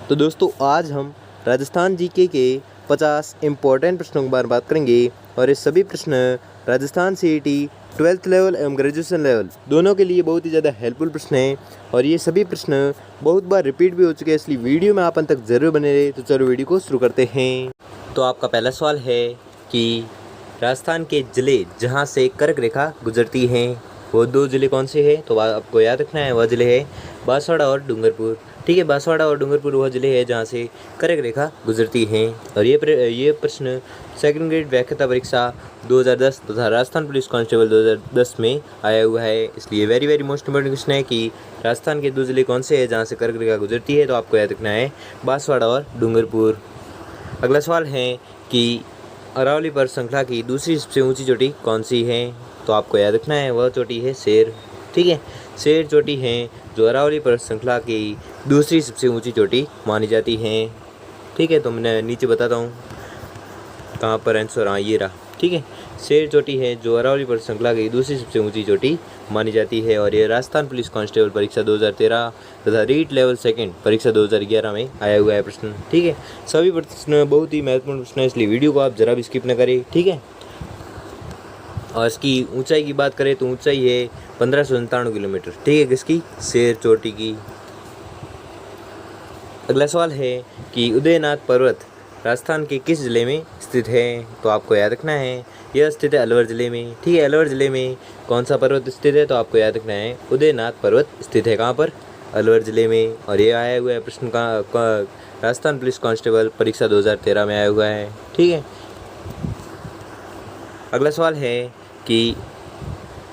तो दोस्तों आज हम राजस्थान जीके के 50 इम्पोर्टेंट प्रश्नों के बारे में बात करेंगे और ये सभी प्रश्न राजस्थान सीईटी 12th लेवल एवं ग्रेजुएशन लेवल दोनों के लिए बहुत ही ज़्यादा हेल्पफुल प्रश्न हैं और ये सभी प्रश्न बहुत बार रिपीट भी हो चुके हैं, इसलिए वीडियो में आप अंत तक ज़रूर बने रहे। तो चलो वीडियो को शुरू करते हैं। तो आपका पहला सवाल है कि राजस्थान के ज़िले जहाँ से कर्क रेखा गुजरती हैं वो दो ज़िले कौन से हैं? तो आपको याद रखना है, वह ज़िले है बांसवाड़ा और डूंगरपुर। ठीक है, बांसवाड़ा और डूंगरपुर वह ज़िले हैं जहाँ से कर्क रेखा गुजरती हैं। और ये प्रश्न सेकंड ग्रेड व्याख्याता परीक्षा 2010 तथा राजस्थान पुलिस कांस्टेबल 2010 में आया हुआ है, इसलिए वेरी मोस्ट इंपॉर्टेंट क्वेश्चन है कि राजस्थान के दो ज़िले कौन से हैं जहाँ से कर्क रेखा गुजरती है? तो आपको याद रखना है बांसवाड़ा और डूंगरपुर। अगला सवाल है कि अरावली पर्वत श्रृंखला की दूसरी सबसे ऊंची चोटी कौन सी है? तो आपको याद रखना है वह चोटी है शेर। ठीक है, शेर चोटी है जो अरावली पर्वत श्रृंखला की दूसरी सबसे ऊंची चोटी मानी जाती है। ठीक है, तो मैं नीचे बताता हूँ कहाँ पर आंसर। हाँ, ये रहा। ठीक है, शेर चोटी है जो अरावली पर्वत श्रृंखला की दूसरी सबसे ऊंची चोटी मानी जाती है और ये राजस्थान पुलिस कांस्टेबल परीक्षा 2013 तथा रीट लेवल सेकंड परीक्षा 2011 में आया हुआ है प्रश्न। ठीक है, सभी प्रश्न बहुत ही महत्वपूर्ण प्रश्न है, इसलिए वीडियो को आप जरा भी स्किप न करें। ठीक है, और इसकी ऊंचाई की बात करें तो ऊंचाई है 1597 किलोमीटर। ठीक है, किसकी? शेर चोटी की। अगला सवाल है कि उदयनाथ पर्वत राजस्थान के किस ज़िले में स्थित है? तो आपको याद रखना है यह स्थित है अलवर ज़िले में। ठीक है, अलवर ज़िले में कौन सा पर्वत स्थित है? तो आपको याद रखना है उदयनाथ पर्वत स्थित है कहाँ पर? अलवर ज़िले में। और ये आया हुआ है प्रश्न का राजस्थान पुलिस कांस्टेबल परीक्षा 2013 में आया हुआ है। ठीक है, अगला सवाल है कि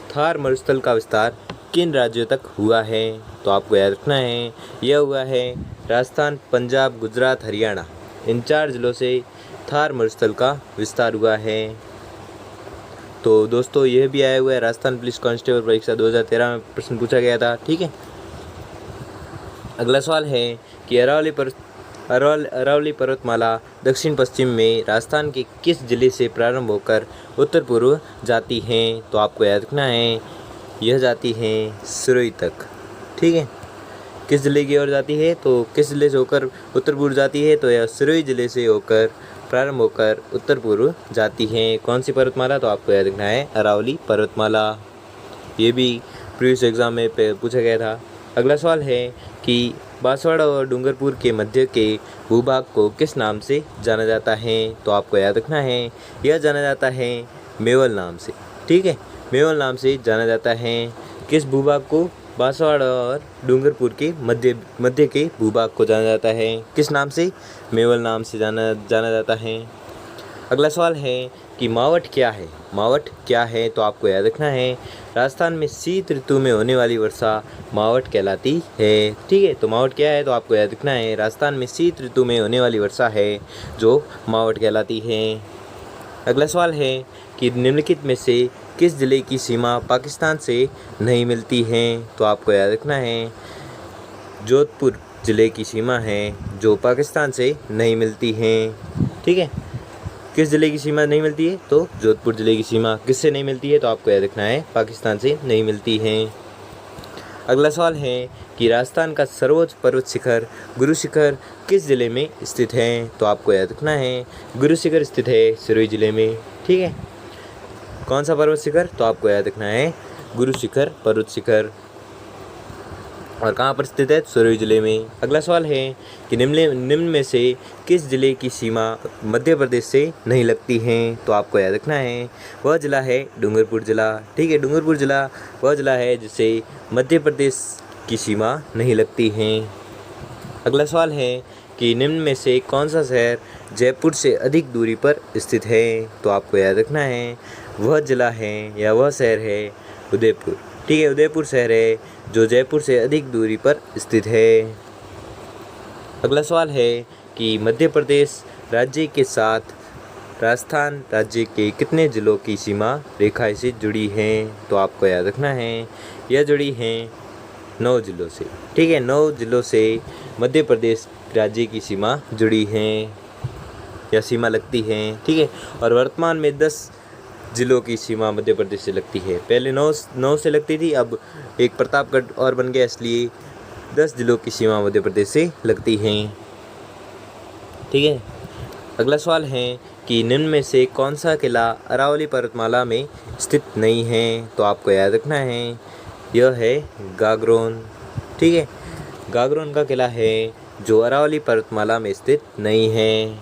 थार मरुस्थल का विस्तार किन राज्यों तक हुआ है? तो आपको याद रखना है यह हुआ है राजस्थान, पंजाब, गुजरात, हरियाणा, इन 4 ज़िलों से थार मरुस्थल का विस्तार हुआ है। तो दोस्तों यह भी आया हुआ है राजस्थान पुलिस कांस्टेबल परीक्षा 2013 में प्रश्न पूछा गया था। ठीक है, अगला सवाल है कि अरावली पर्वतमाला दक्षिण पश्चिम में राजस्थान के किस जिले से प्रारंभ होकर उत्तर पूर्व जाती हैं? तो आपको याद रखना है यह जाती हैं सिरोही तक। ठीक है, किस ज़िले की ओर जाती है? तो किस ज़िले से होकर उत्तर पूर्व जाती है? तो यह सिरोही ज़िले से होकर प्रारंभ होकर उत्तर पूर्व जाती हैं। कौन सी पर्वतमाला? तो आपको याद रखना है अरावली पर्वतमाला। ये भी प्रीवियस एग्जाम में पूछा गया था। अगला सवाल है कि बांसवाड़ा और डूंगरपुर के मध्य के भूभाग को किस नाम से जाना जाता है? तो आपको याद रखना है यह जाना जाता है मेवल नाम से। ठीक है, मेवल नाम से जाना जाता है किस भूभाग को? बांसवाड़ा और डूंगरपुर के मध्य के भूभाग को जाना जाता है किस नाम से? मेवल नाम से जाना जाता है। अगला सवाल है कि मावठ क्या है? मावठ क्या है? तो आपको याद रखना है राजस्थान में शीत ऋतु में होने वाली वर्षा मावठ कहलाती है। ठीक है, तो मावठ क्या है? तो आपको याद रखना है राजस्थान में शीत ऋतु में होने वाली वर्षा है जो मावठ कहलाती है। अगला सवाल है कि निम्नलिखित में से किस ज़िले की सीमा पाकिस्तान से नहीं मिलती है? तो आपको याद रखना है जोधपुर ज़िले की सीमा है जो पाकिस्तान से नहीं मिलती है। ठीक है, किस ज़िले की सीमा नहीं मिलती है? तो जोधपुर ज़िले की सीमा किससे नहीं मिलती है? तो आपको याद रखना है पाकिस्तान से नहीं मिलती है। अगला सवाल है कि राजस्थान का सर्वोच्च पर्वत शिखर गुरु शिखर किस ज़िले में स्थित है? तो आपको याद रखना है गुरु शिखर स्थित है सिरोही ज़िले में। ठीक है, कौन सा पर्वत शिखर? तो आपको याद रखना है गुरु शिखर पर्वत शिखर। और कहाँ पर स्थित है? सिरोही ज़िले में। अगला सवाल है कि निम्न में से किस ज़िले की सीमा मध्य प्रदेश से नहीं लगती है? तो आपको याद रखना है वह ज़िला है डूंगरपुर ज़िला। ठीक है, डूंगरपुर ज़िला वह ज़िला है जिसे मध्य प्रदेश की सीमा नहीं लगती है। अगला सवाल है कि निम्न में से कौन सा शहर जयपुर से अधिक दूरी पर स्थित है? तो आपको याद रखना है वह ज़िला है या वह शहर है उदयपुर। ठीक है, उदयपुर शहर है जो जयपुर से अधिक दूरी पर स्थित है। अगला सवाल है कि मध्य प्रदेश राज्य के साथ राजस्थान राज्य के कितने ज़िलों की सीमा रेखा से जुड़ी हैं? तो आपको याद रखना है यह जुड़ी हैं 9 ज़िलों से। ठीक है, 9 ज़िलों से मध्य प्रदेश राज्य की सीमा जुड़ी हैं या सीमा लगती है। ठीक है, और वर्तमान में 10 ज़िलों की सीमा मध्य प्रदेश से लगती है। पहले 9 से लगती थी, अब एक प्रतापगढ़ और बन गया, इसलिए 10 ज़िलों की सीमा मध्य प्रदेश से लगती हैं। ठीक है। अगला सवाल है कि निम्न में से कौन सा किला अरावली पर्वतमाला में स्थित नहीं है? तो आपको याद रखना है यह है गागरोन। ठीक है, गागरोन का किला है जो अरावली पर्वतमाला में स्थित नहीं है।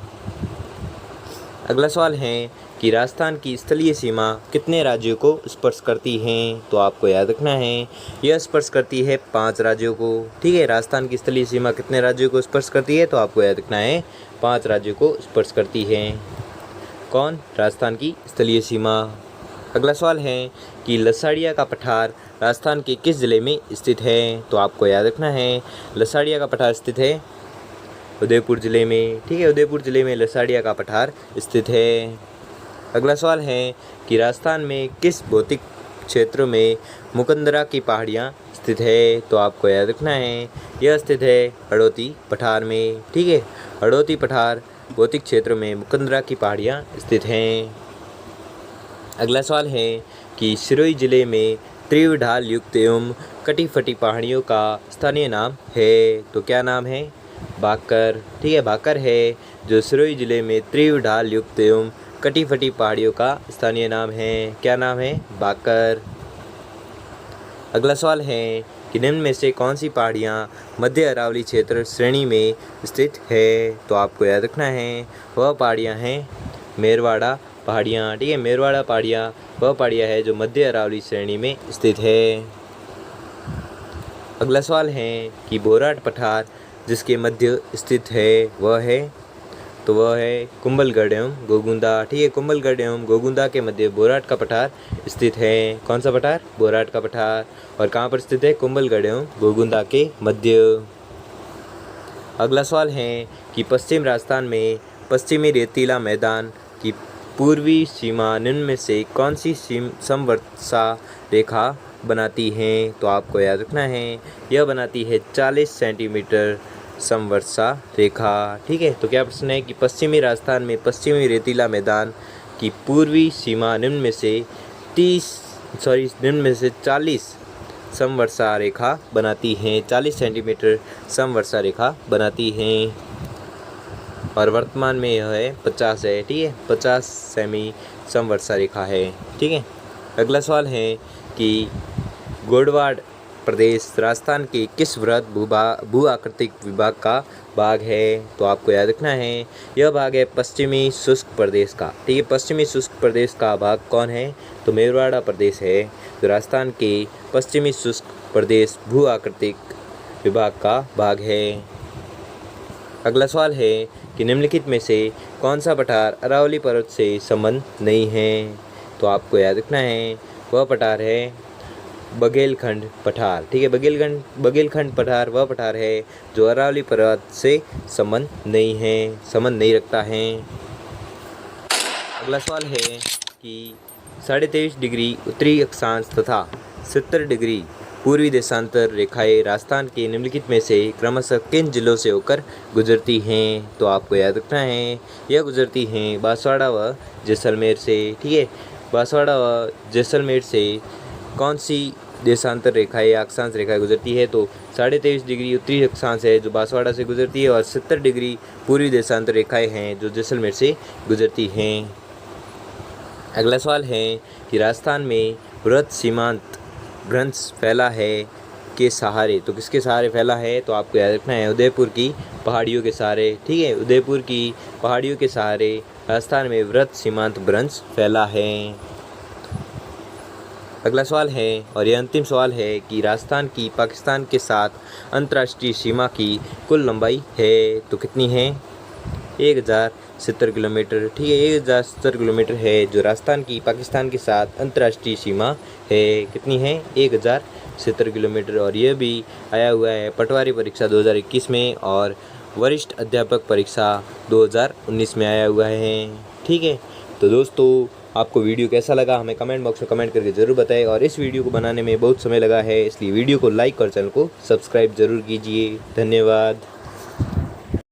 अगला सवाल है कि राजस्थान की स्थलीय सीमा कितने राज्यों को स्पर्श करती है? तो आपको याद रखना है यह स्पर्श करती है 5 राज्यों को। ठीक है, राजस्थान की स्थलीय सीमा कितने राज्यों को स्पर्श करती है? तो आपको याद रखना है 5 राज्यों को स्पर्श करती है। कौन? राजस्थान की स्थलीय सीमा। अगला सवाल है कि लसाड़िया का पठार राजस्थान के किस जिले में स्थित है? तो आपको याद रखना है लसाड़िया का पठार स्थित है उदयपुर जिले में। ठीक है, उदयपुर जिले में लसाड़िया का पठार स्थित है। अगला सवाल है कि राजस्थान में किस भौतिक क्षेत्र में मुकंदरा की पहाड़ियाँ स्थित है? तो आपको याद रखना है यह स्थित है हड़ौती पठार में। ठीक है, हड़ौती पठार भौतिक क्षेत्र में मुकंदरा की पहाड़ियाँ स्थित हैं। अगला सवाल है कि सिरोही जिले में तीव्र ढाल युक्त एवं कटी फटी पहाड़ियों का स्थानीय नाम है? तो क्या नाम है? भाकर। ठीक है, भाकर है जो सिरोही जिले में तीव्र ढाल युक्त एवं कटी फटी पहाड़ियों का स्थानीय नाम है। क्या नाम है? भाकर। अगला सवाल है कि निम्न में से कौन सी पहाड़ियाँ मध्य अरावली क्षेत्र श्रेणी में स्थित है? तो आपको याद रखना है वह पहाड़ियाँ हैं मेरवाड़ा पहाड़ियाँ। ठीक है, मेरवाड़ा पहाड़ियाँ वह पहाड़ियाँ है जो मध्य अरावली श्रेणी में स्थित है। अगला सवाल है कि बोराट पठार जिसके मध्य स्थित है वह है? तो वह है कुंभलगढ़ एवं गोगुंदा। ठीक है, कुंभलगढ़ एवं गोगुंदा के मध्य बोराट का पठार स्थित है। कौन सा पठार? बोराट का पठार। और कहाँ पर स्थित है? कुंभलगढ़ एवं गोगुंदा के मध्य। अगला सवाल है कि पश्चिम राजस्थान में पश्चिमी रेतीला मैदान की पूर्वी सीमा निम्न में से कौन सी समवर्षा रेखा बनाती है? तो आपको याद रखना है यह बनाती है 40 सेंटीमीटर समवर्षा रेखा। ठीक है, तो क्या प्रश्न है कि पश्चिमी राजस्थान में पश्चिमी रेतीला मैदान की पूर्वी सीमा निम्न में से 40 समवर्षा रेखा बनाती हैं। 40 सेंटीमीटर समवर्षा रेखा बनाती हैं और वर्तमान में यह है 50 है। ठीक है, 50 सेमी समवर्षा रेखा है। ठीक है। अगला सवाल है कि गोडवाड़ प्रदेश राजस्थान के किस वृहद भू आकृतिक विभाग का भाग है? तो आपको याद रखना है यह भाग है पश्चिमी शुष्क प्रदेश का। ठीक है, पश्चिमी शुष्क प्रदेश का भाग कौन है? तो मेरवाड़ा प्रदेश है जो राजस्थान के पश्चिमी शुष्क प्रदेश भू आकृतिक विभाग का भाग है। अगला सवाल है कि निम्नलिखित में से कौन सा पठार अरावली पर्वत से संबंध नहीं है? तो आपको याद रखना है वह पठार है बघेलखंड पठार। ठीक है, बघेलखंड पठार वह पठार है जो अरावली पर्वत से संबंध नहीं रखता है। अगला सवाल है कि 23.5 डिग्री उत्तरी अक्षांश तथा 70 डिग्री पूर्वी देशांतर रेखाएं राजस्थान के निम्नलिखित में से क्रमशः किन जिलों से होकर गुजरती हैं? तो आपको याद रखना है यह गुजरती हैं बांसवाड़ा व जैसलमेर से। ठीक है, बांसवाड़ा व जैसलमेर से कौन सी देशांतर रेखाएं या अक्षांश रेखाएं गुजरती है? तो 23.5 डिग्री उत्तरी अक्षांश है जो बांसवाड़ा से गुजरती है और 70 डिग्री पूर्वी देशांतर रेखाएं हैं जो जैसलमेर से गुजरती हैं। अगला सवाल है कि राजस्थान में वृहद सीमांत भ्रंश फैला है के सहारे? तो किसके सहारे फैला है? तो आपको याद रखना है उदयपुर की पहाड़ियों के सहारे। ठीक है, उदयपुर की पहाड़ियों के सहारे राजस्थान में वृहद सीमांत भ्रंश फैला है। अगला सवाल है और यह अंतिम सवाल है कि राजस्थान की पाकिस्तान के साथ अंतर्राष्ट्रीय सीमा की कुल लंबाई है? तो कितनी है? 1070 किलोमीटर। ठीक है, 1070 किलोमीटर है जो राजस्थान की पाकिस्तान के साथ अंतर्राष्ट्रीय सीमा है। कितनी है? 1070 किलोमीटर। और यह भी आया हुआ है पटवारी परीक्षा 2021 में और वरिष्ठ अध्यापक परीक्षा 2019 में आया हुआ है। ठीक है, तो दोस्तों आपको वीडियो कैसा लगा हमें कमेंट बॉक्स में कमेंट करके ज़रूर बताएं। और इस वीडियो को बनाने में बहुत समय लगा है, इसलिए वीडियो को लाइक और चैनल को सब्सक्राइब ज़रूर कीजिए। धन्यवाद।